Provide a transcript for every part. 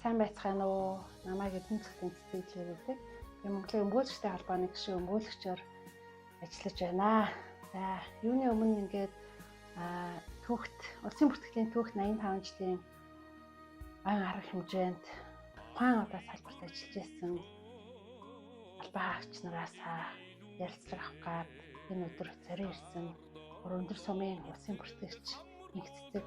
сайн байцгаана уу? Намайг эдийн засгийн цэцэглэл гэдэг. Би Монголын өмгөөлөгчтэй холбооны гишүүн өмгөөлөгчөөр ажиллаж байна. За, юуны өмнө ингээд түүхт улсын бүртгэлийн түүх 85 жилийн ойн арга хэмжээнд ухаан одоо салбарт ажиллаж байсан албан хаагч нараас ярилцлага авах гад энэ өдөр зорин ирсэн өндөр сумын улсын бүртгэгч нэгцдэг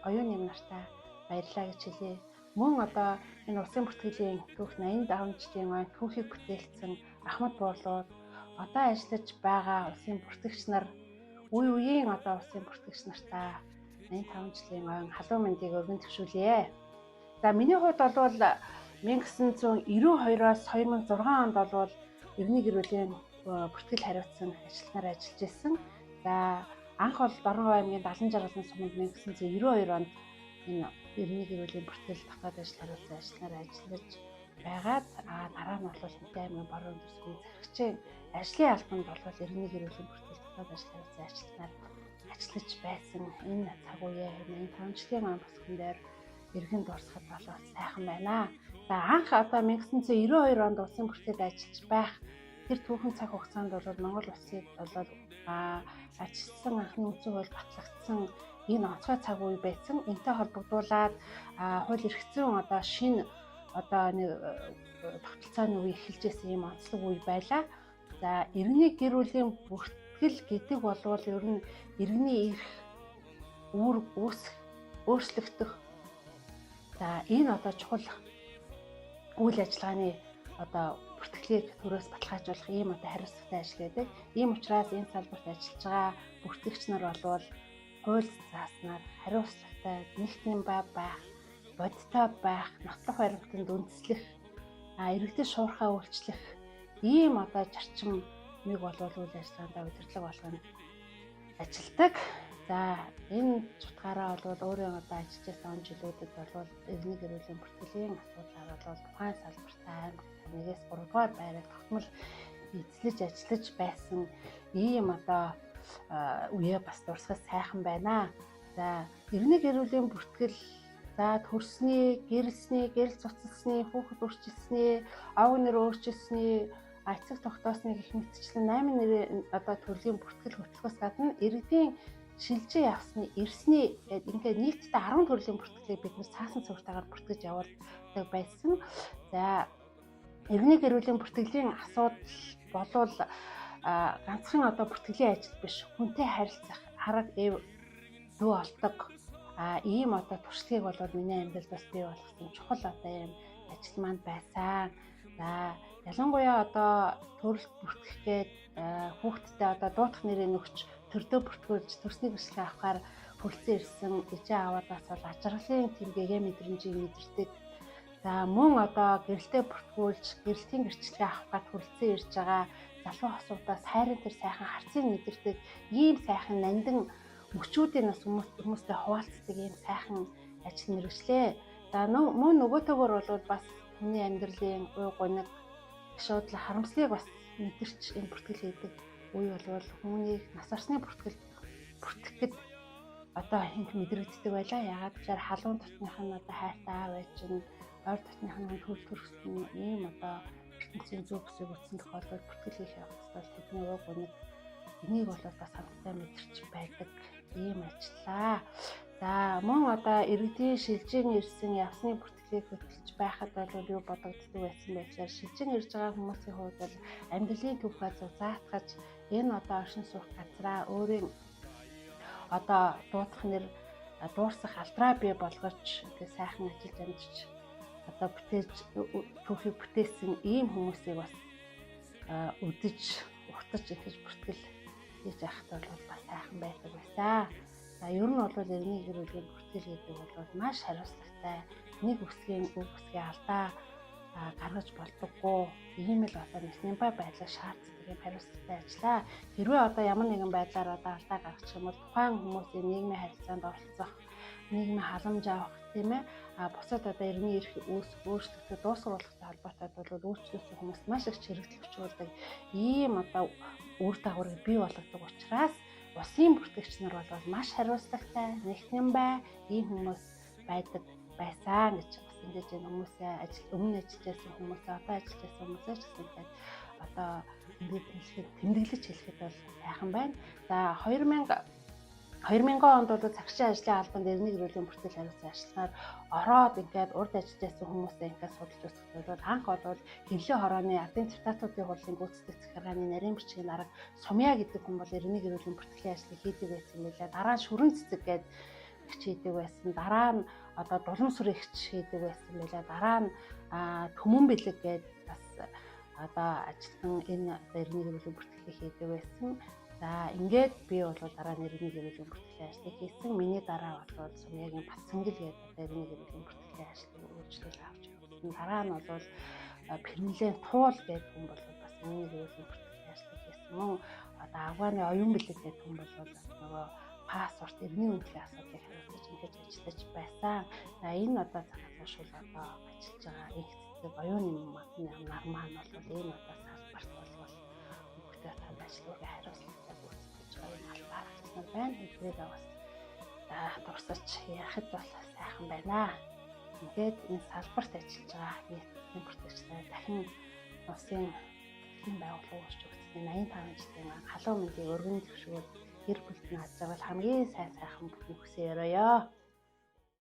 оюун нэм нартай баярлалаа гэж хэлье. Мөн одоо энэ улсын бүртгэлийн түүх 85 жилийн ойн түүхийг бүтээлсэн Ахмад буурлууд одоо ажиллаж байгаа улсын бүртгэгч нар үе үеийн одоо улсын бүртгэгч нартай 85 жилийн ойн халуун мэндийг өргөн төвшүүлье. За миний хувьд бол 1992-оос 2006 онд бол Иргэний гэр бүлийн бүртгэл хариуцсан ажилтнаар ажиллаж байсан. За анх бол Дорногов аймгийн 70 жаргалын суманд 1992 онд энэ Иргэний гэр бүлийн бүртгэл дотоод ажил хариуцсан ажилтнаар ажиллаж байгаад дараа нь бол Хэнтэй аймгийн Бороо өндөр сумын зэрэгчийн ажлын албанд бол Иргэний гэр бүлийн бүртгэл дотоод ажил хариуцсан ажилтнаар ажиллаж байсан. Энэ цаг үеэ 85 жилийн он босгон дээр иргэн дурсахад бол сайхан байна. За анх одоо 1992 онд улсын бүртгэлд ажиллаж байх тэр түүхэн цаг хугацаанд бол Монгол улсыг бол ажилласан анхны үндсэн хууль батлагдсан энэ онцгой цаг үе байсан. Энтэй холбогдуулаад хууль эрх зүйн одоо шинэ одоо нэг тогтолцооны үе эхэлж байсан юм онцлог үе байлаа. За иргэний гэр бүлийн бүртгэл гэдэг бол ер нь иргэний эрх өөрчлөгдөх за энэ одоо чухал үйл ажиллагааны одоо бүртгэлийг төрөөс баталгаажуулах ийм одоо хариуцлагатай ажил гэдэг. Ийм учраас энэ салбарт ажиллаж байгаа бүртгэгч нар бол хууль зааснаар хариуцлагатай нэгтгэн байх, бодтой байх, нотлох баримтанд үндэслэх, иргэдэд шуурхаа үйлчлэх ийм одоо зарчим нэг бол үйл ажиллагаанд удирдлага болгоно ажилдаг. За энэ чухалаараа бол өөрийн одоо ажиллаж байсан он жилүүдэд бол Иргэний гэр бүлийн бүртгэлийн асуудлаар бол тухайн салбартаа 1-ээс 3 дугаар байраад тогтмол эзлэж ажиллаж байсан ийм одоо үеэ бас дурсгал сайхан байна. За Иргэний гэр бүлийн бүртгэл за төрсний, гэрэлсний, гэрэл цуцалсны, хүүхэд үрчилсний, овг нэр өөрчилсний, эцэг тогтоосны гэх мэтчлэн 8 нэрийн одоо төрлийн бүртгэл хөтөлбөрөөс гадна иргэдийн шилжиж явсны эрсний ингээд нийтдээ 10 төрлийн бүртгэлийг бид нэр цаасан цогтойгоор бүртгэж явуулдаг байсан. За Иргэний гэр бүлийн бүртгэлийн асуудал болвол ганцхан одоо бүртгэлийн ажил биш, хүнтэй харилцах арга эв дүү олдог ийм одоо туршлагыг бол миний амьдралд бас бий болгосон чухал одоо ийм ажил маань байсан. За ялангуяа одоо төрөлд бүртгэх гээд хүүхдтэй одоо дуутах нэрийг өгч төрдөө бүртгүүлж төрсний гэрчлэгээ авахаар хүрэлцэн ирсэн ээжээ аваадаас бол ажралын тэмгээгээ мэдрэмжийг мэдэрдэг. За мөн одоо гэрэлтэй бүртгүүлж гэрэлтийн гэрчлэгээ авахад хүрэлцэн ирж байгаа залуу хосуудаас хайрын тэр сайхан харцыг мэдэрдэг ийм сайхан нандин мөчүүдийн бас хүмүүстэй хуваалцдаг ийм сайхан ажил мэргэжлээ. За мөн нөгөө төгөр бол бас хүний амьдралын уй гуниг шуудлага харамслыг бас мэдэрч энэ бүртгэл хийдэг үе бол хүмүүнийг нас орсны бүртгэхэд одоо хинт мэдрэгддэг байлаа. Ягаад гэвэл халуун дотных нь одоо хайртай аав ээж нь ойр дотных нь хөл төрсөн ийм одоо ертөнцийн зөв бүсийг үтсэн тохиолдолд бүртгэл хийх явцдаа тэдний уй гуниг энийг бол бас хамтдаа мэдэрч байдаг ийм ажиллаа. За мөн одоо иргэдийн шилжин ирсэн явсны бүртгэлийг хөтөлж байхад бол юу бодогддог байсан бэ гэхээр шилжин ирж байгаа хүмүүсийн хувьд бол амьдралын түүхээ заатгаж энэ одоо оршин суух газраа өөрийн одоо дуутах нэр дуурсах алдраа бий болгож тэг сайхан ажиллаж амжиж одоо бүтээж түүхийг бүтээсэн ийм хүмүүсийг бас өдөж ухтаж ингэж бүртгэл хийж явахад бол бас сайхан байдаг байсан. За ер нь бол Иргэний гэр бүлийн бүртгэл гэдэг бол маш хариуцлагатай нэг үсгийн үг үсгийн алдаа гаргаж болдоггүй ийм л одоо нэмбай байдлаа шаарддаг юм хариуцлагатай ажиллаа. Хэрвээ одоо ямар нэгэн байдлаар одоо алдаа гаргачих юм бол тухайн хүмүүсийн нийгмийн харилцаанд оролцох, нийгмийн халамж авах тийм ээ бусад одоо иргэний эрх өөрчлөлтөд дуусгуулахтай холбоотой бол үйлчлүүлсэн хүмүүс маш их чирэгдэл өчрүүлдэг ийм одоо үр дагаврыг бий болгодог учраас улсын бүртгэгч нар бол маш хариуцлагатай, нэгтгэн бай ийм хүмүүс байдаг байсан гэж бас тэндэж энэ хүмүүсээ өмнө ажиллаж байсан хүмүүсээ одоо ажиллаж байсан хүмүүсээ ч гэсэн ингээд одоо ингээд хэлэхэд тэмдэглэж хэлэхэд бол сайхан байна. За 2000 онд бол цагшийн ажлын албанд эрдэнэ гэрүүлийн бүртгэл хариуцсан ажиллагаар ороод ингээд урд ажиллаж байсан хүмүүсээ ингээд судалж үзэхэд бол анх бол хэвлэлийн хорооны ардын депутатуудын хурлын гүйцэтгэх захиргааны нарийн бичгийн дарга Сумья гэдэг хүн бол эрдэнэ гэрүүлийн бүртгэлийн ажлыг хийдэг байсан байлаа. Дараа нь шүрэн цэцэг гэдэг хийдэг байсан. Дараа нь одоо дулам сүр ихч хийдэг байсан байлаа. Дараа нь төмөн бэлэг гэдэг бас одоо ажилтан энэ эрдэнэ гэрүүлийн бүртгэлийг хийдэг байсан. За ингээд би бол дараа нь эрдэнэ гэрүүлийн бүртгэлийн ажлыг хийсэн. Миний дараа бол Сумьягийн Батцангил гэдэг эрдэнэ гэрүүлийн бүртгэлийн ажлыг үйлчлэл авч явсан. Дараа нь бол Пэрмлэн Туул гэдэг хүн бол бас эрдэнэ гэрүүлийн бүртгэлийн ажлыг хийсэн. Мөн одоо Афганы оюун бэлэг гэдэг хүн бол нөгөө паспорт эрдэнэ үндэсний асуудлыг хариуцаж ингэж ажиллаж байсан. За энэ одоо цагаас хойш одоо ажиллаж байгаа их цэцэг оюуны нар маань бол энэ одоо салбарт бол бүгдээ танд ажлыг хариуцлаа байна. Эдгээр бас дурсаж ярахд бол сайхан байна. Ингээд энэ салбарт ажиллаж байгаа нийтийн бүртгэгчдээ дахин улсын байгууллага уурч өгсөн 85 жилийн халуун мэндийг өргөн зөвшөөрөл гэр бүлд нь хадж байгаа хамгийн сайн сайхан бүхний хүсээ өрөөё.